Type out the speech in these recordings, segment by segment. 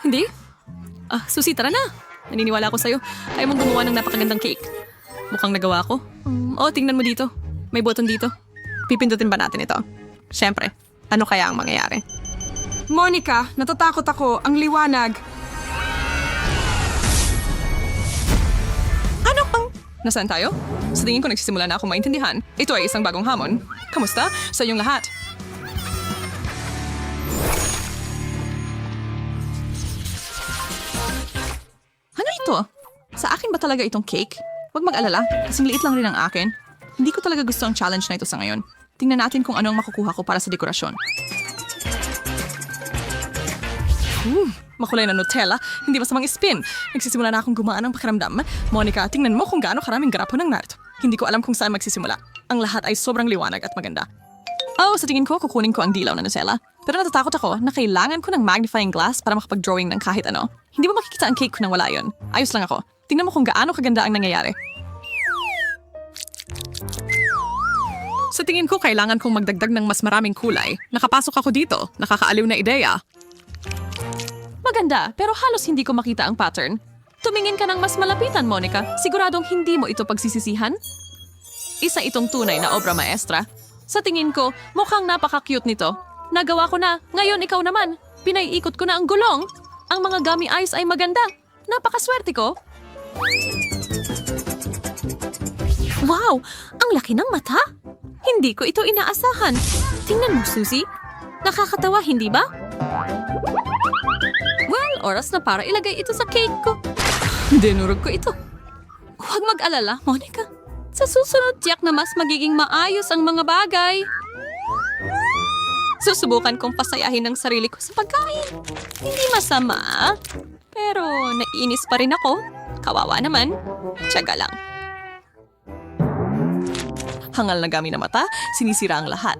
Hindi? Susie, tara na. Naniniwala ako sa'yo. Kaya mong gumawa ng napakagandang cake. Mukhang nagawa ko. Tingnan mo dito. May button dito. Pipindutin ba natin ito? Siyempre, ano kaya ang mangyayari? Monica, natatakot ako. Ang liwanag. Ano ang... Nasaan tayo? Sa tingin ko nagsisimula na akong maintindihan. Ito ay isang bagong hamon. Kamusta? Sa inyong lahat. Ano ito? Sa akin ba talaga itong cake? Huwag mag-alala, kasing liit lang rin ang akin. Hindi ko talaga gusto ang challenge na ito sa ngayon. Tingnan natin kung ano ang makukuha ko para sa dekorasyon. Makulay na Nutella, hindi masamang spin. Nagsisimula na akong gumaan ng pakiramdam. Monica, tingnan mo kung gaano karaming garapon ng narito. Hindi ko alam kung saan magsisimula. Ang lahat ay sobrang liwanag at maganda. Sa tingin ko, kukunin ko ang dilaw na Nutella. Pero natatakot ako na kailangan ko ng magnifying glass para makapag-drawing ng kahit ano. Hindi mo makikita ang cake ko nang wala yun. Ayos lang ako. Tingnan mo kung gaano kaganda ang nangyayari. Sa tingin ko, kailangan kong magdagdag ng mas maraming kulay. Nakapasok ako dito. Nakakaaliw na ideya. Maganda, pero halos hindi ko makita ang pattern. Tumingin ka ng mas malapitan, Monica. Siguradong hindi mo ito pagsisisihan? Isa itong tunay na obra maestra. Sa tingin ko, mukhang napaka-cute nito. Nagawa ko na. Ngayon ikaw naman. Pinaiikot ko na ang gulong. Ang mga gummy eyes ay maganda. Napakaswerte ko. Wow! Ang laki ng mata! Hindi ko ito inaasahan. Tingnan mo, Susie. Nakakatawa, hindi ba? Well, oras na para ilagay ito sa cake ko. Dinurog ko ito. Huwag mag-alala, Monica. Sa susunod, tiyak na mas magiging maayos ang mga bagay. Susubukan kong pasayahin ang sarili ko sa pagkain. Hindi masama. Pero naiinis pa rin ako. Kawawa naman. Tiyaga lang. Hangal na gami na mata, sinisira ang lahat.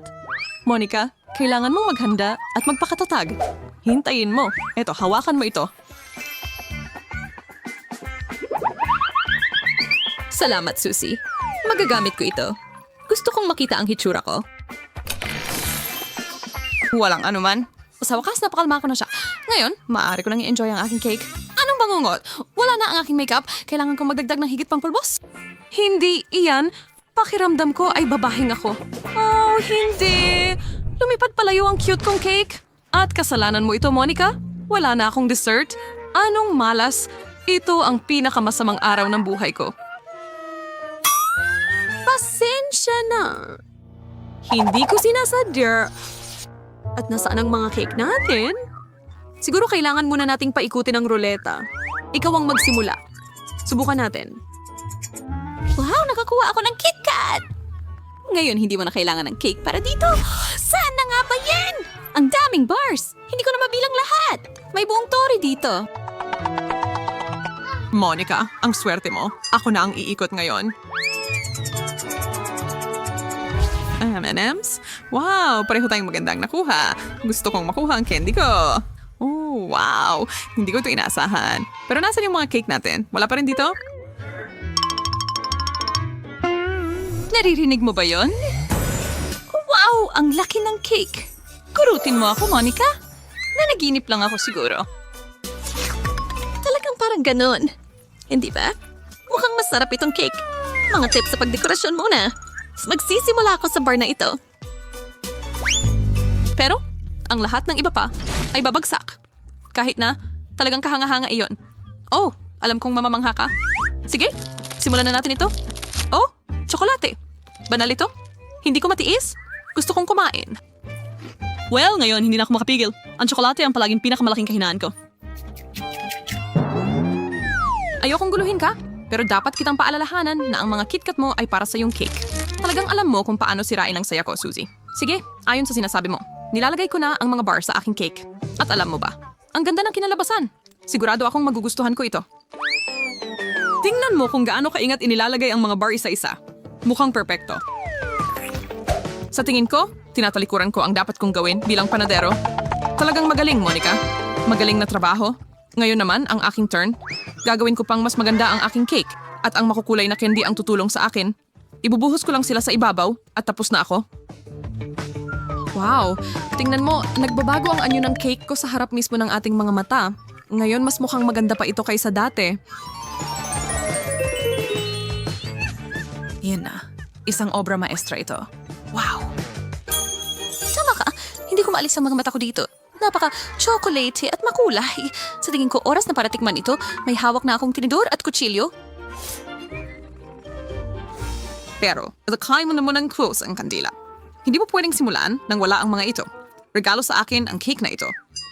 Monica, kailangan mong maghanda at magpakatatag. Hintayin mo. Eto, hawakan mo ito. Salamat, Susie. Magagamit ko ito. Gusto kong makita ang hitsura ko. Walang anuman. Sa wakas, napakalma ko na siya. Ngayon, maaari ko nang i-enjoy ang aking cake. Anong bangungot? Wala na ang aking makeup. Kailangan kong magdagdag ng higit pang pulbos. Hindi, iyan. Pakiramdam ko ay babahing ako. Oh, hindi. Lumipad palayo ang cute kong cake. At kasalanan mo ito, Monica. Wala na akong dessert. Anong malas? Ito ang pinakamasamang araw ng buhay ko. Pasensya na. Hindi ko sinasadya. At nasaan ang mga cake natin? Siguro kailangan muna nating paikutin ang ruleta. Ikaw ang magsimula. Subukan natin. Wow, nakakuha ako ng KitKat! Ngayon, hindi mo na kailangan ng cake para dito. Saan na nga ba yan? Ang daming bars. Hindi ko na mabilang lahat. May buong tori dito. Monica, ang swerte mo. Ako na ang iikot ngayon. M&M's? Wow, pareho tayong magandang nakuha. Gusto kong makuha ang candy ko. Oh, wow. Hindi ko ito inaasahan. Pero nasan yung mga cake natin? Wala pa rin dito? Naririnig mo ba yon? Wow! Ang laki ng cake! Kurutin mo ako, Monica? Nanaginip lang ako siguro. Talagang parang ganun. Hindi ba? Mukhang masarap itong cake. Mga tips sa pagdekorasyon muna. Magsisimula ako sa bar na ito. Pero, ang lahat ng iba pa ay babagsak. Kahit na talagang kahanga-hanga iyon. Oh, alam kong mamamangha ka. Sige, simulan na natin ito. Oh, tsokolate. Banal ito? Hindi ko matiis? Gusto kong kumain. Well, ngayon hindi na ako makapigil. Ang tsokolate ang palaging pinakamalaking kahinaan ko. Ayokong guluhin ka, pero dapat kitang paalalahanan na ang mga KitKat mo ay para sa iyong cake. Talagang alam mo kung paano sirain ang saya ko, Susie. Sige, ayon sa sinasabi mo, nilalagay ko na ang mga bar sa aking cake. At alam mo ba, ang ganda ng kinalabasan. Sigurado akong magugustuhan ko ito. Tingnan mo kung gaano kaingat inilalagay ang mga bar isa-isa. Mukhang perpekto. Sa tingin ko, tinatalikuran ko ang dapat kong gawin bilang panadero. Talagang magaling, Monica. Magaling na trabaho. Ngayon naman, ang aking turn. Gagawin ko pang mas maganda ang aking cake at ang makukulay na candy ang tutulong sa akin. Ibubuhos ko lang sila sa ibabaw at tapos na ako. Wow! Tingnan mo, nagbabago ang anyo ng cake ko sa harap mismo ng ating mga mata. Ngayon mas mukhang maganda pa ito kaysa dati. Yan na. Isang obra maestra ito. Wow! Tama ka, hindi ko maalis ang mga mata ko dito. Napaka-chocolate at makulay. Sa tingin ko, oras na para tikman ito. May hawak na akong tinidor at kutsilyo. Pero, ilakay mo na muna ng close ang kandila. Hindi mo pwedeng simulan nang wala ang mga ito. Regalo sa akin ang cake na ito.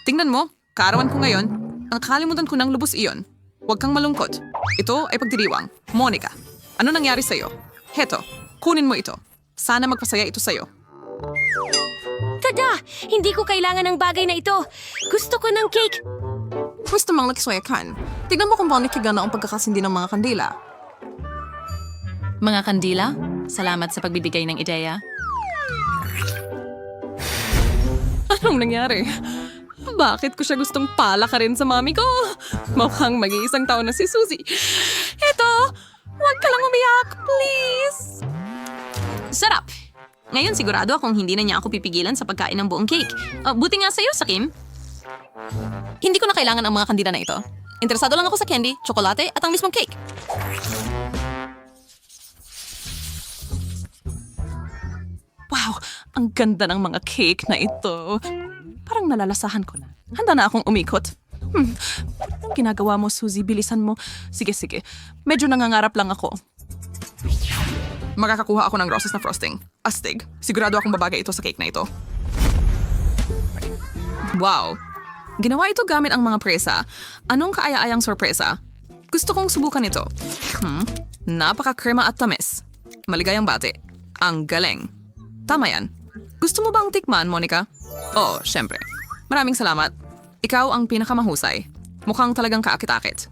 Tingnan mo, kaarawan ko ngayon. Ang kalimutan ko ng lubos iyon. Huwag kang malungkot. Ito ay pagdiriwang. Monica, ano nangyari sa'yo? Heto, kunin mo ito. Sana magpasaya ito sa'yo. Tada! Hindi ko kailangan ng bagay na ito. Gusto ko ng cake. Gusto mang nagswayakan. Tignan mo kung paano kigana ang pagkakasindi ng mga kandila. Mga kandila, salamat sa pagbibigay ng ideya. Anong nangyari? Bakit ko siya gustong palakarin sa mami ko? Mukhang mag-iisang taon na si Suzy. Eto, huwag ka lang umiyak, please. Sarap! Ngayon sigurado akong hindi na niya ako pipigilan sa pagkain ng buong cake. Buti nga sa'yo, Sakim. Hindi ko na kailangan ang mga kandila na ito. Interesado lang ako sa candy, tsokolate at ang mismong cake. Wow, ang ganda ng mga cake na ito. Parang nalalasahan ko na. Handa na akong umikot. Anong ginagawa mo, Suzy? Bilisan mo. Sige. Medyo nangangarap lang ako. Makakakuha ako ng roses na frosting. Astig. Sigurado akong babagay ito sa cake na ito. Wow. Ginawa ito gamit ang mga presa. Anong kaaya-ayang sorpresa? Gusto kong subukan ito. Napaka-krema at tamis. Maligayang bati. Ang galing. Tama yan. Gusto mo bang tikman, Monica? Oo, syempre. Maraming salamat. Ikaw ang pinakamahusay. Mukhang talagang kaakit-akit.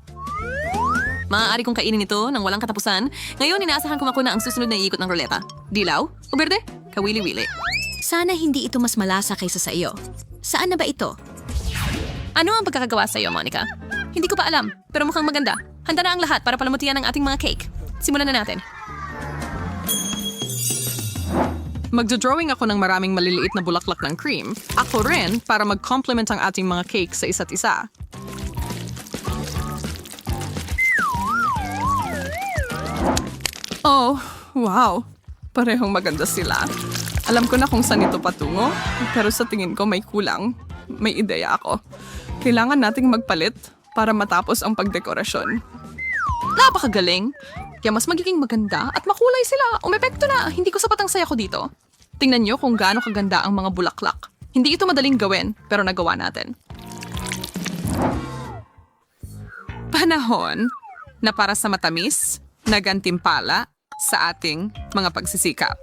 Maaari kong kainin ito nang walang katapusan. Ngayon, inaasahan ko na ang susunod na iikot ng ruleta. Dilaw o berde? Kawili-wili. Sana hindi ito mas malasa kaysa sa iyo. Saan na ba ito? Ano ang pagkakagawa sa iyo, Monica? Hindi ko pa alam, pero mukhang maganda. Handa na ang lahat para palamutian ang ating mga cake. Simulan na natin. Magdodrawing ako ng maraming maliliit na bulaklak ng cream. Ako rin para mag-complement ang ating mga cake sa isa't isa. Oh, wow. Parehong maganda sila. Alam ko na kung saan ito patungo, pero sa tingin ko may kulang. May ideya ako. Kailangan nating magpalit para matapos ang pagdekorasyon. Napakagaling! Kaya mas magiging maganda at makulay sila. Umepekto na. Hindi ko sapat ang saya ko dito. Tingnan nyo kung gaano kaganda ang mga bulaklak. Hindi ito madaling gawin, pero nagawa natin. Panahon na para sa matamis na gantimpala sa ating mga pagsisikap.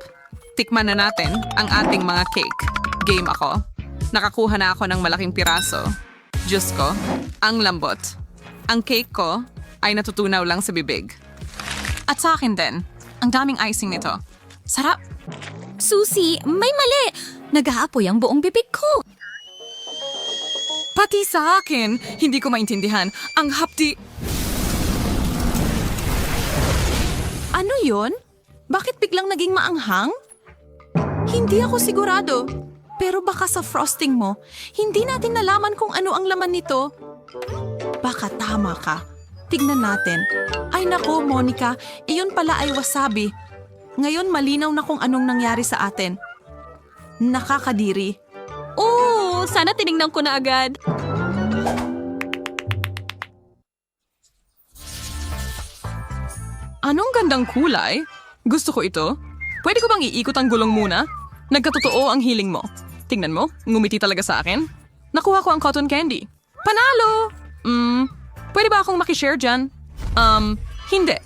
Tikman na natin ang ating mga cake. Game ako. Nakakuha na ako ng malaking piraso. Diyos ko, ang lambot. Ang cake ko ay natutunaw lang sa bibig. At sa akin din, ang daming icing nito. Sarap! Susie, may mali! Nag-aapoy ang buong bibig ko. Pati sa akin, hindi ko maintindihan. Ang hapdi... Ano yon? Bakit biglang naging maanghang? Hindi ako sigurado. Pero baka sa frosting mo, hindi natin nalaman kung ano ang laman nito. Baka tama ka. Tignan natin. Ay nako, Monica, iyon pala ay wasabi. Ngayon malinaw na kung anong nangyari sa atin. Nakakadiri. Oo, sana tinignan ko na agad. Anong gandang kulay? Gusto ko ito. Pwede ko bang iikot ang gulong muna? Nagkatotoo ang hiling mo. Tingnan mo, ngumiti talaga sa akin. Nakuha ko ang cotton candy. Panalo! Pwede ba akong makishare dyan? Hindi.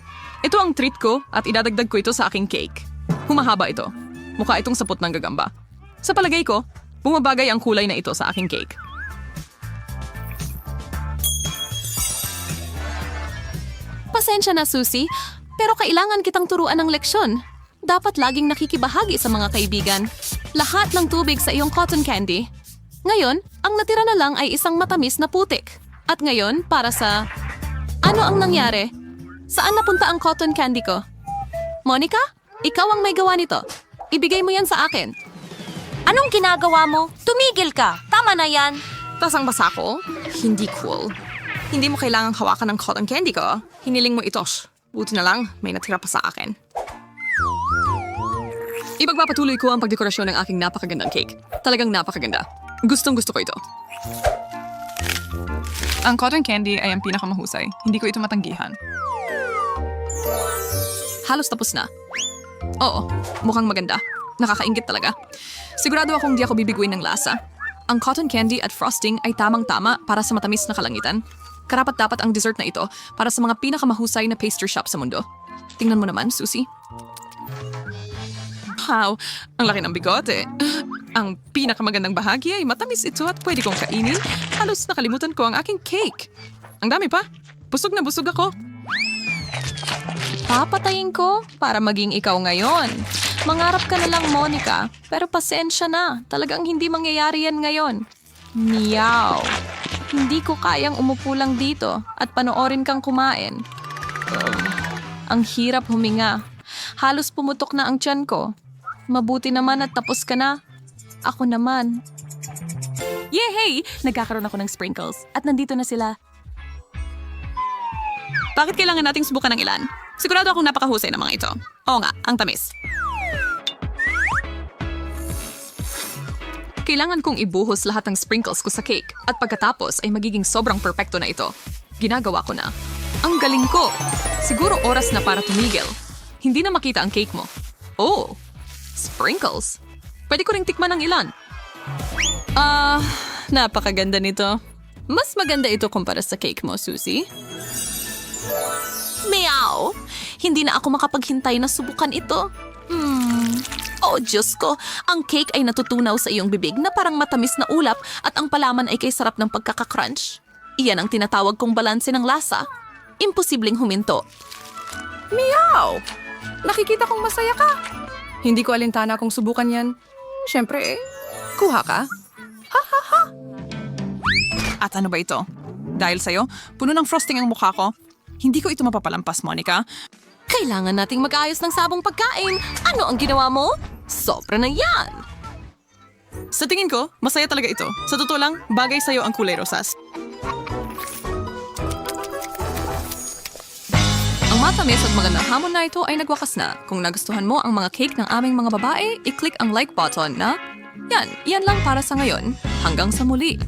Ito ang treat ko at idadagdag ko ito sa aking cake. Humahaba ito. Mukha itong sapot ng gagamba. Sa palagay ko, bumabagay ang kulay na ito sa aking cake. Pasensya na, Susie, pero kailangan kitang turuan ng leksyon. Dapat laging nakikibahagi sa mga kaibigan. Lahat ng tubig sa iyong cotton candy. Ngayon, ang natira na lang ay isang matamis na putik. At ngayon, para sa... Ano ang nangyari? Saan napunta ang cotton candy ko? Monica, ikaw ang may gawa nito. Ibigay mo yan sa akin. Anong ginagawa mo? Tumigil ka. Tama na yan. Tas ang basa ko? Hindi cool. Hindi mo kailangang hawakan ng cotton candy ko. Hiniling mo ito. Buti na lang, may natira pa sa akin. Ipagpapatuloy ko ang pagdekorasyon ng aking napakagandang cake. Talagang napakaganda. Gustong gusto ko ito. Ang cotton candy ay ang pinakamahusay. Hindi ko ito matanggihan. Halos tapos na. Oo, mukhang maganda. Nakakaingit talaga. Sigurado akong di ako bibiguin ng lasa. Ang cotton candy at frosting ay tamang-tama para sa matamis na kalangitan. Karapat-dapat ang dessert na ito para sa mga pinakamahusay na pastry shop sa mundo. Tingnan mo naman, Susie. Wow, ang laki ng bigote. Ang pinakamagandang bahagi ay matamis ito at pwede kong kainin. Halos nakalimutan ko ang aking cake. Ang dami pa. Busog na busog ako. Papatayin ko para maging ikaw ngayon. Mangarap ka na lang, Monica. Pero pasensya na. Talagang hindi mangyayari yan ngayon. Meow. Hindi ko kayang umupo lang dito at panoorin kang kumain. Ang hirap huminga. Halos pumutok na ang tiyan ko. Mabuti naman at tapos ka na. Ako naman. Yehey! Nagkakaroon ako ng sprinkles at nandito na sila. Bakit kailangan nating subukan ng ilan? Sigurado akong napakahusay ng mga ito. Oo nga, ang tamis. Kailangan kong ibuhos lahat ng sprinkles ko sa cake at pagkatapos ay magiging sobrang perpekto na ito. Ginagawa ko na. Ang galing ko! Siguro oras na para tumigil. Hindi na makita ang cake mo. Oh! Sprinkles? Pwede ko ring tikman ng ilan. Napakaganda nito. Mas maganda ito kumpara sa cake mo, Susie. Meow! Hindi na ako makapaghintay na subukan ito. Oh, Diyos ko. Ang cake ay natutunaw sa iyong bibig na parang matamis na ulap at ang palaman ay kay sarap ng pagkakakrunch. Iyan ang tinatawag kong balanse ng lasa. Imposibleng huminto. Meow! Nakikita kong masaya ka. Hindi ko alintana kung subukan yan. Siyempre, kuha ka. At ano ba ito? Dahil sa'yo, puno ng frosting ang mukha ko. Hindi ko ito mapapalampas, Monica. Kailangan nating mag-ayos ng sabong pagkain. Ano ang ginawa mo? Sobra na yan! Sa tingin ko, masaya talaga ito. Sa totoo lang, bagay sa'yo ang kulay rosas. Ang matamis at magandang hamon na ito ay nagwakas na. Kung nagustuhan mo ang mga cake ng aming mga babae, i-click ang like button na yan lang para sa ngayon. Hanggang sa muli.